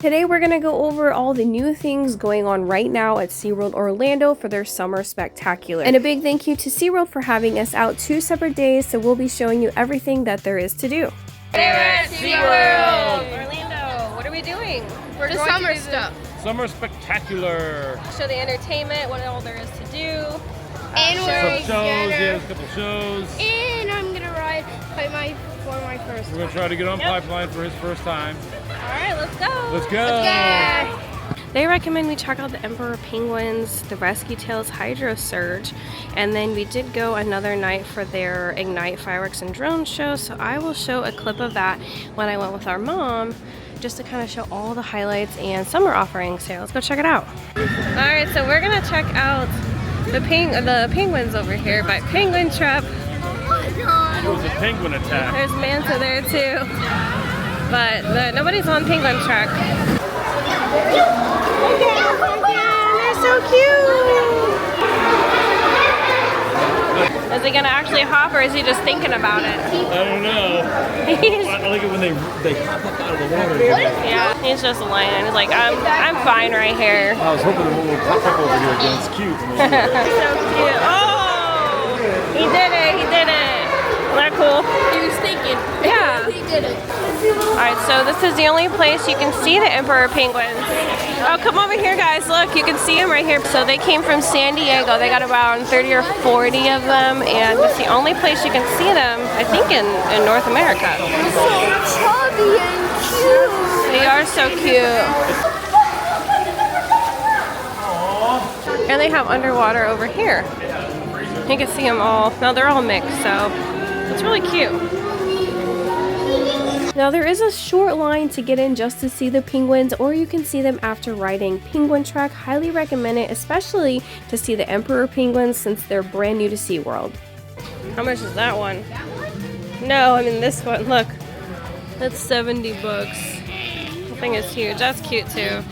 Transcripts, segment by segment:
Today we're going to go over all the new things going on right now at SeaWorld Orlando for their summer spectacular. And a big thank you to SeaWorld for having us out 2 separate days, so we'll be showing you everything that there is to do. We're at SeaWorld Orlando. What are we doing? We're the going summer to do stuff. Summer spectacular. Show the entertainment, what all there is to do. And we're Some shows, yeah, a couple shows. And I'm gonna ride for my first. We're gonna try to get on Pipeline for his first time. Alright, let's go. Let's go. Yeah. They recommend we check out the Emperor Penguins, the Rescue Tales Hydro Surge, and then we did go another night for their Ignite Fireworks and Drone show, so I will show a clip of that when I went with our mom, just to kind of show all the highlights and summer offerings. So let's go check it out. Alright, so we're gonna check out the penguins over here by Penguin Trap. It was a penguin attack. There's Mansa there too, but nobody's on Penguin Track. They're so cute! Is he gonna actually hop, or is he just thinking about it? I don't know. I like it when they hop up out of the water. Yeah, he's just laying. He's like, I'm fine right here. I was hoping the one would pop up over here again. It's cute. So cute. Oh! He did it! He did it! Isn't that cool? He was thinking. Yeah. He did it. Alright, so this is the only place you can see the Emperor Penguins. Oh, come over here, guys. Look, you can see them right here. So they came from San Diego. They got about 30 or 40 of them, and it's the only place you can see them, I think, in North America. They're so chubby and cute. They are so cute. And they have underwater over here. You can see them all. Now they're all mixed, so it's really cute. Now there is a short line to get in just to see the penguins, or you can see them after riding Penguin Trek. Highly recommend it, especially to see the Emperor Penguins since they're brand new to SeaWorld. How much is that one? No, I mean this one. Look, that's 70 bucks. The thing is huge. That's cute too.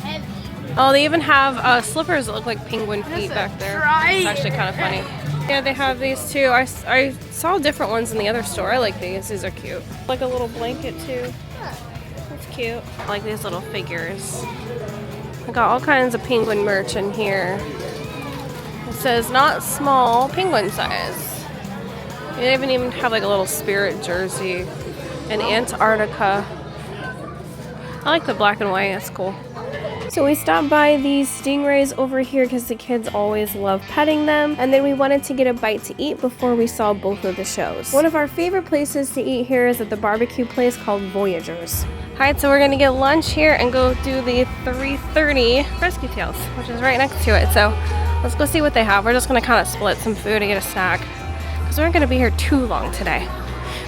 Oh, they even have slippers that look like penguin feet back there. It's actually kind of funny. Yeah, they have these too. I saw different ones in the other store. I like these. These are cute. Like a little blanket too. That's cute. I like these little figures. I got all kinds of penguin merch in here. It says not small, penguin size. They even have like a little Spirit jersey. In Antarctica. I like the black and white. That's cool. So we stopped by these stingrays over here because the kids always love petting them, and then we wanted to get a bite to eat before we saw both of the shows. One of our favorite places to eat here is at the barbecue place called Voyagers. Alright, so we're gonna get lunch here and go do the 3:30 Rescue Tales, which is right next to it. So let's go see what they have. We're just gonna kind of split some food and get a snack because we aren't gonna be here too long today.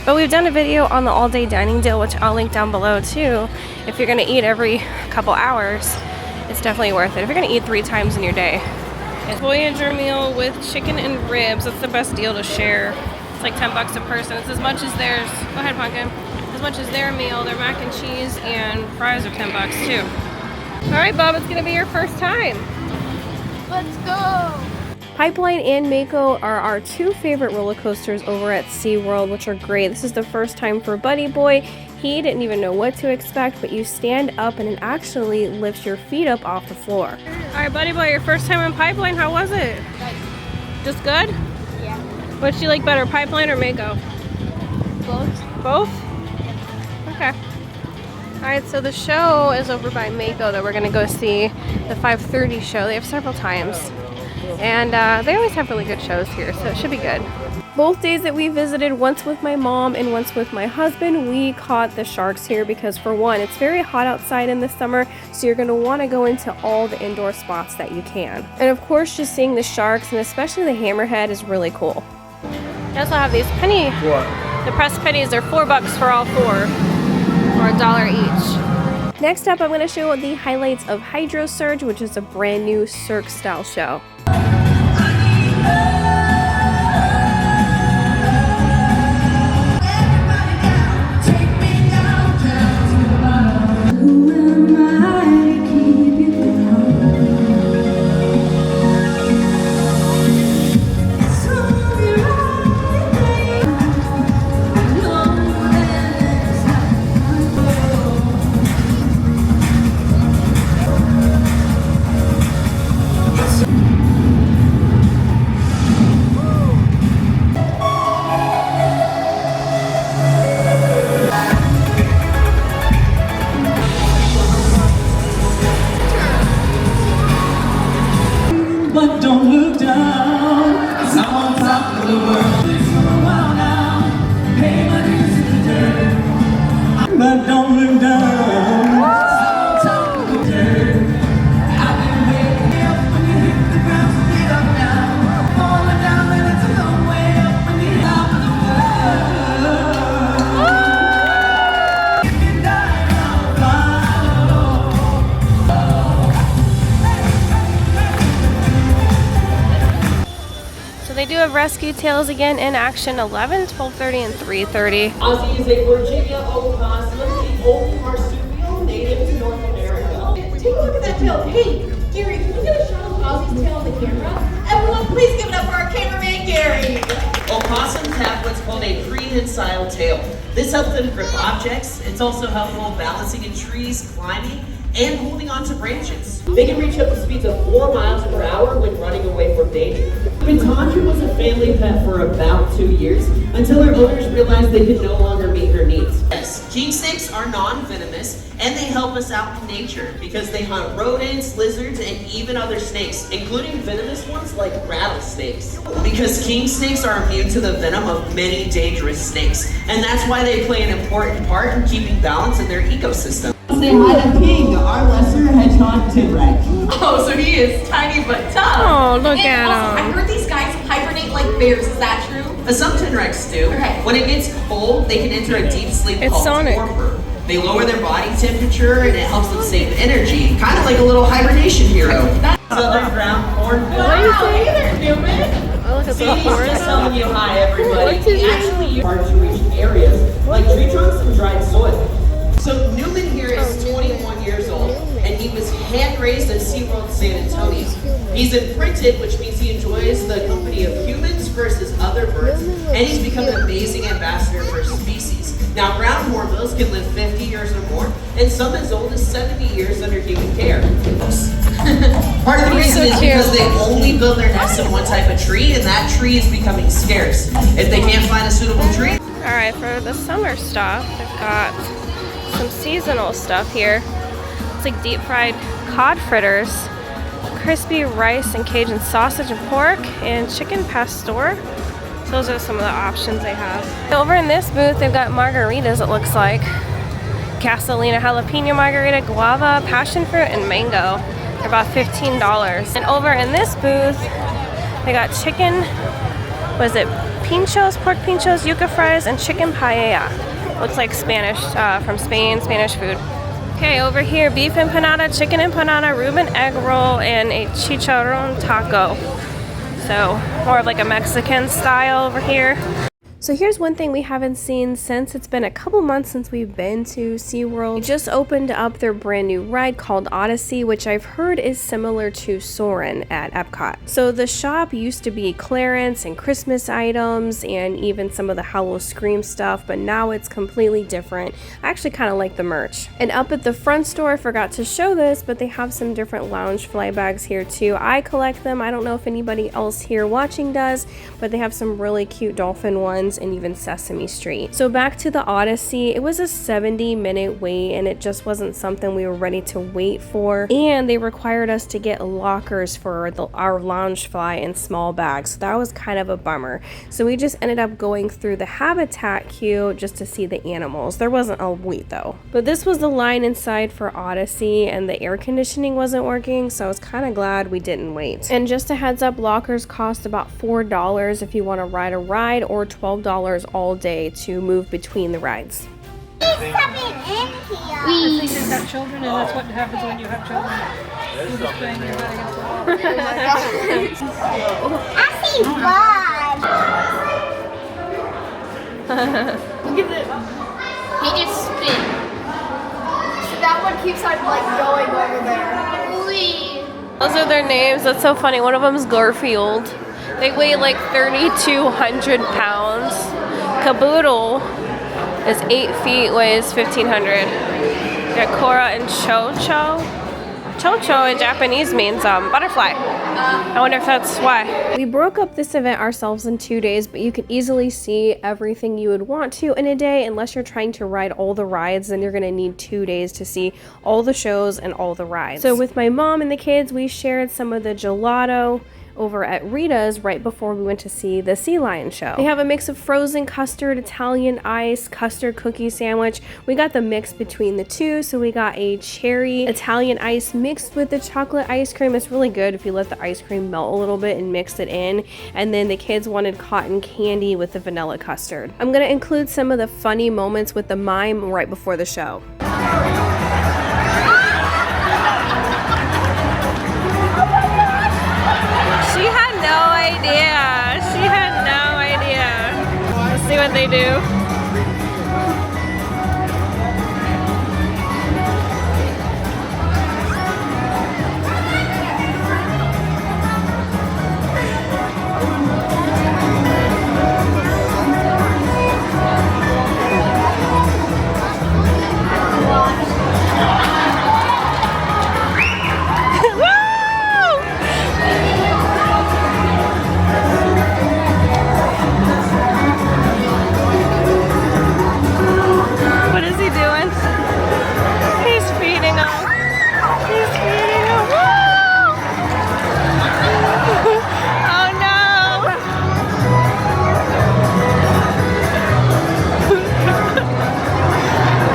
But we've done a video on the all-day dining deal, which I'll link down below too. If you're gonna eat every couple hours, it's definitely worth it. If you're gonna eat 3 times in your day. It's Voyager meal with chicken and ribs. That's the best deal to share. It's like 10 bucks a person. It's as much as theirs. Go ahead, Pumpkin. As much as their meal. Their mac and cheese and fries are 10 bucks too. All right, Bob, it's gonna be your first time. Let's go. Pipeline and Mako are our 2 favorite roller coasters over at SeaWorld, which are great. This is the first time for Buddy Boy. He didn't even know what to expect, but you stand up and it actually lifts your feet up off the floor. All right, Buddy Boy, your first time on Pipeline, how was it? Just good? Yeah. What do you like better, Pipeline or Mako? Both. Both? Okay. All right, so the show is over by Mako that we're gonna go see, the 5:30 show. They have several times. And they always have really good shows here, so it should be good. Both days that we visited, once with my mom and once with my husband, we caught the sharks here because, for one, it's very hot outside in the summer, so you're going to want to go into all the indoor spots that you can. And of course, just seeing the sharks, and especially the hammerhead, is really cool. They also have these the pressed pennies. They're 4 bucks for all 4, or $1 each. Next up, I'm going to show the highlights of Hydro Surge, which is a brand new Cirque-style show. do have rescue tails again in action, 11, 12:30, and 3:30. Ozzy is a Virginia opossum, the only marsupial native to North America. Take a look at that tail. Hey, Gary, can you get a shot of Ozzy's tail on the camera? Everyone, please give it up for our cameraman, Gary. Opossums have what's called a prehensile tail. This helps them grip objects. It's also helpful balancing in trees, climbing, and holding onto branches. They can reach up to speeds of 4 miles per hour when running away from danger. Tandra was a family pet for about 2 years until her owners realized they could no longer meet her needs. Yes, king snakes are non-venomous and they help us out in nature because they hunt rodents, lizards, and even other snakes, including venomous ones like rattlesnakes. Because king snakes are immune to the venom of many dangerous snakes, and that's why they play an important part in keeping balance in their ecosystem. Say hi to Ping, our lesser hedgehog tinwag. Oh, so he is tiny but tough. Oh, look at I him. heard these guys hibernate like bears. Is that true? Some tinwrags do. Okay. When it gets cold, they can enter a deep sleep It's called Sonic. torpor. They lower their body temperature and it helps them save energy, kind of like a little hibernation hero. Southern ground corn. Wow, hey there, Newman. Oh, look at See, the he's horse. just telling you hi, everybody. What's his He actually used hard to reach areas like tree trunks and dried soil. So Newman here is 21 years old, and he was hand-raised at SeaWorld San Antonio. He's imprinted, which means he enjoys the company of humans versus other birds, and he's become an amazing ambassador for his species. Now, ground hornbills can live 50 years or more, and some as old as 70 years under human care. Part of the reason is because they only build their nests in one type of tree, and that tree is becoming scarce. If they can't find a suitable tree, All right, for the summer stuff, they've got some seasonal stuff here. It's like deep fried cod fritters, crispy rice and Cajun sausage and pork, and chicken pastor. So those are some of the options they have. Over in this booth, they've got margaritas, it looks like. Gasolina jalapeno margarita, guava, passion fruit, and mango. They're about $15. And over in this booth, they got chicken, what is it, pinchos, pork pinchos, yuca fries, and chicken paella. Looks like Spanish, from Spain, Spanish food. Okay, over here, beef empanada, chicken empanada, Reuben egg roll, and a chicharron taco. So, more of like a Mexican style over here. So here's one thing we haven't seen since it's been a couple months since we've been to SeaWorld. They just opened up their brand new ride called Odyssey, which I've heard is similar to Soarin' at Epcot. So the shop used to be clearance and Christmas items and even some of the Howl-O-Scream stuff, but now it's completely different. I actually kind of like the merch. And up at the front store, I forgot to show this, but they have some different lounge fly bags here too. I collect them. I don't know if anybody else here watching does, but they have some really cute dolphin ones and even Sesame Street. So back to the Odyssey, it was a 70-minute wait and it just wasn't something we were ready to wait for, and they required us to get lockers for our lounge fly and small bags, so that was kind of a bummer. So we just ended up going through the habitat queue just to see the animals. There wasn't a wait though. But this was the line inside for Odyssey and the air conditioning wasn't working, so I was kind of glad we didn't wait. And just a heads up, lockers cost about $4 if you want to ride a ride, or $12 all day to move between the rides. He's coming in here. I think they've got children, and that's what happens when you have children. You just bang your butt against the wall. I see blood. Look at it. He just spit. So that one keeps on like going over there. Wee. Those are their names. That's so funny. One of them is Garfield. They weigh like 3,200 pounds. Caboodle is 8 feet, weighs 1,500. We got Cora and Cho-Cho. Cho-Cho in Japanese means butterfly. I wonder if that's why. We broke up this event ourselves in 2 days, but you can easily see everything you would want to in a day. Unless you're trying to ride all the rides, then you're gonna need 2 days to see all the shows and all the rides. So with my mom and the kids, we shared some of the gelato over at Ritas right before we went to see the sea lion show. They have a mix of frozen custard, Italian ice, custard cookie sandwich. We got the mix between the two, so we got a cherry Italian ice mixed with the chocolate ice cream. It's really good if you let the ice cream melt a little bit and mix it in. And then the kids wanted cotton candy with the vanilla custard. I'm gonna include some of the funny moments with the mime right before the show. She had no idea. She do. What is he doing? He's feeding him. He's feeding him. Woo! Oh no!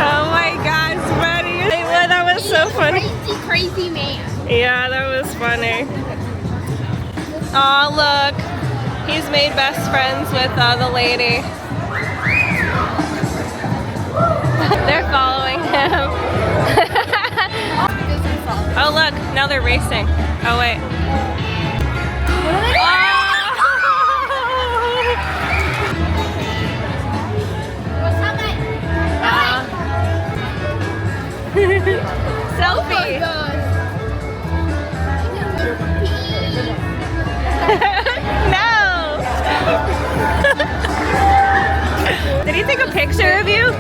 Oh my gosh, buddy. Well, that was so funny. Crazy, crazy man. Yeah, that was funny. Aw, look. He's made best friends with the lady. They're following him. Oh look, now they're racing. Oh wait. Selfie. No. Did he take a picture of you?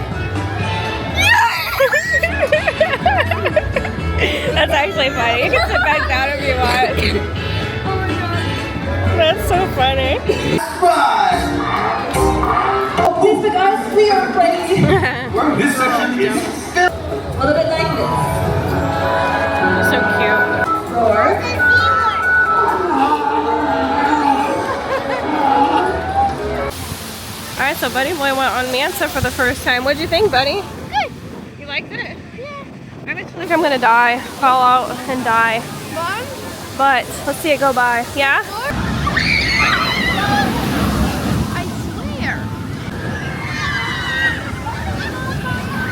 That's actually funny. You can sit back down if you want. That's so funny. Okay, so guys, we are ready. This section is A little bit like this. So cute. 4. Alright, so Buddy Boy went on Mansa for the first time. What'd you think, buddy? Good. You liked it? Yeah. I actually think I'm gonna die. Fall out and die. Fun? But let's see it go by. Yeah? I swear.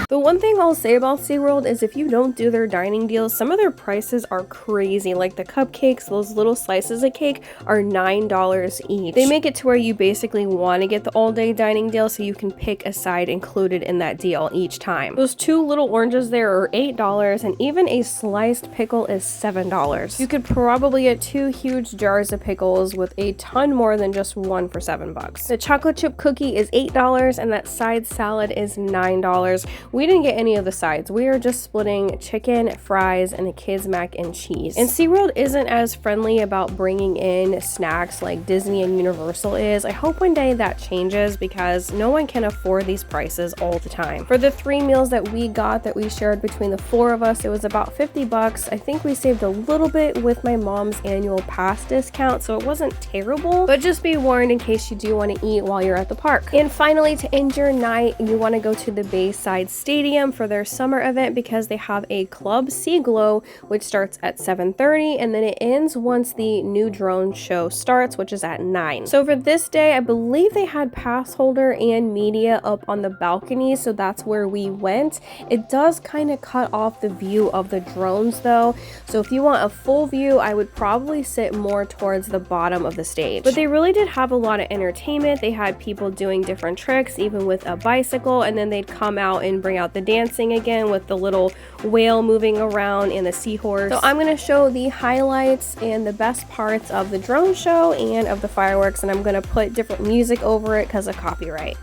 The one thing I'll say about SeaWorld is if you don't do their dining deals, some of their prices are crazy. Like the cupcakes, those little slices of cake are $9 each. They make it to where you basically want to get the all-day dining deal so you can pick a side included in that deal each time. Those 2 little oranges there are $8 and even a sliced pickle is $7. You could probably get 2 huge jars of pickles with a ton more than just one for $7. The chocolate chip cookie is $8 and that side salad is $9. We didn't get any of the sides. We are just splitting chicken, fries, and a kid's mac and cheese. And SeaWorld isn't as friendly about bringing in snacks like Disney and Universal is. I hope one day that changes because no one can afford these prices all the time. For the 3 meals that we got that we shared between the 4 of us, it was about $50. I think we saved a little bit with my mom's annual pass discount, so it wasn't terrible, but just be warned in case you do want to eat while you're at the park. And finally, to end your night, you want to go to the Bayside Stadium for their summer event because they have a Club Sea Glow, which starts at 7:30 and then it ends once the new drone show starts, which is at 9. So for this day, I believe they had pass holder and media up on the balcony, so that's where we went. It does kind of cut off the view of the drones though, so if you want a full view, I would probably sit more towards the bottom of the stage. But they really did have a lot of entertainment. They had people doing different tricks, even with a bicycle, and then they'd come out and bring out the dancing again with the little whale moving around and the seahorse. So I'm going to show the highlights and the best parts of the drone show and of the fireworks, and I'm going to put different music over it because of copyright.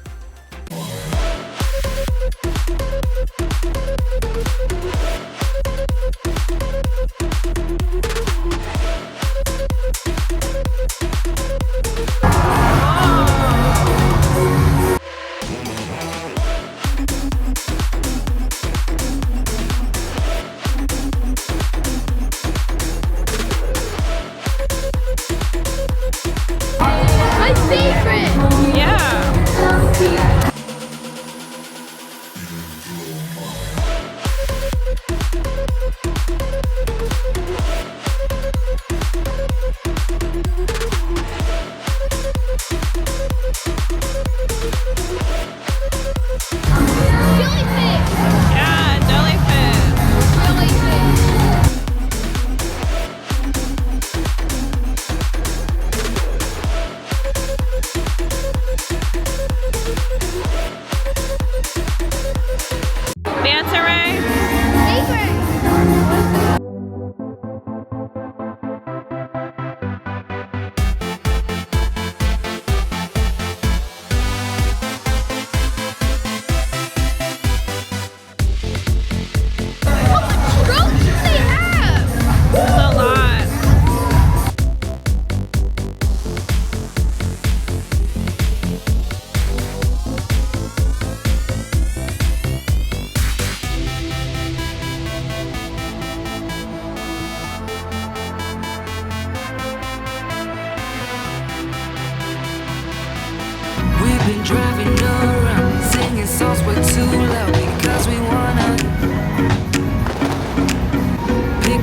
My favorite. Yeah.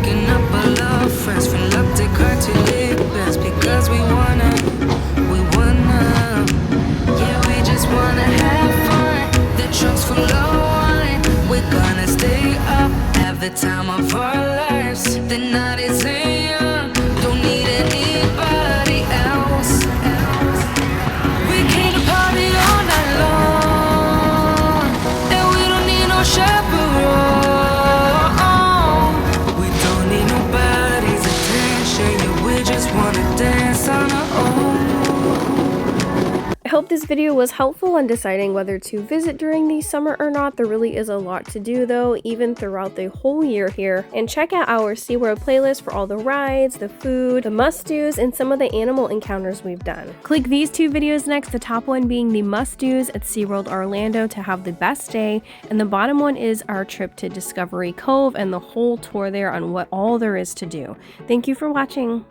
Picking up our love friends, reluctant cry to live best because we wanna. Yeah, we just wanna have fun. The trunk's full of wine. We're gonna stay up, have the time of our lives. The night is young, don't need anybody else. We came to party all night long, and we don't need no chaperone. We don't need nobody's attention, yeah, we just wanna dance on our own. I hope this video was helpful on deciding whether to visit during the summer or not. There really is a lot to do though, even throughout the whole year here. And check out our SeaWorld playlist for all the rides, the food, the must-dos, and some of the animal encounters we've done. Click these two videos next, the top one being the must-dos at SeaWorld Orlando to have the best day, and the bottom one is our trip to Discovery Cove and the whole tour there on what all there is to do. Thank you for watching.